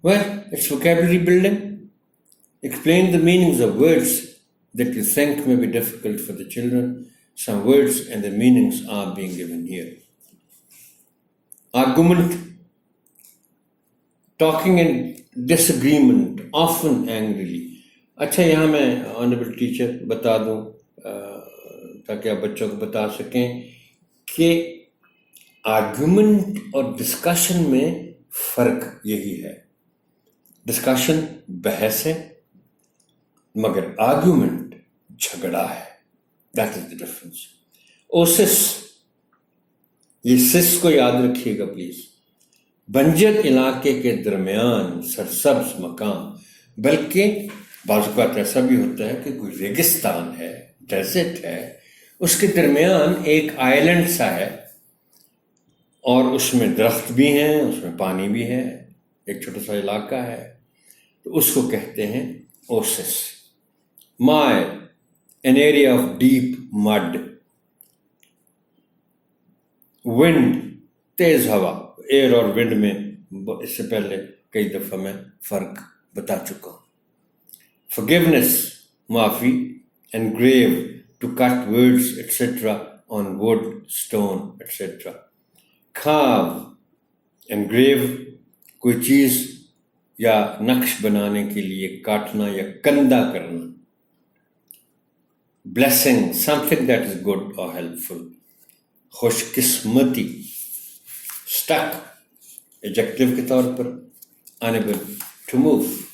Well, it's vocabulary building. Explain the meanings of words that you think may be difficult for the children. Some words and the meanings are being given here. Argument, talking in disagreement, often angrily. अच्छा, यहाँ मैं honourable teacher बता दूँ ताकि आप बच्चों को बता सकें कि आर्गुमेंट और डिस्कशन में फ़र्क यही है. डिस्कशन बहस है, मगर आर्गुमेंट झगड़ा है. That is the difference. Oasis, ये सिस को याद रखिएगा प्लीज. बंजर इलाके के दरमियान सरसब्ज मकाम, बल्कि बाज़ ऐसा भी होता है कि कोई रेगिस्तान है, डेजर्ट है, उसके दरमियान एक आइलैंड सा है और उसमें दरख्त भी हैं, उसमें पानी भी है, एक छोटा सा इलाका है, तो उसको कहते हैं oasis. Mire, an area of deep mud. Wind, तेज हवा. एयर और विंड में इससे पहले कई दफा मैं फर्क बता चुका हूं. Forgiveness, माफी. Engrave, to cut words etc. on wood, stone etc. Carve, engrave, कोई चीज या नक्श बनाने के लिए काटना या कंधा करना. Blessing, something that is good or helpful. खुशकिस्मती. Stuck, adjective के तौर पर. Unable to move.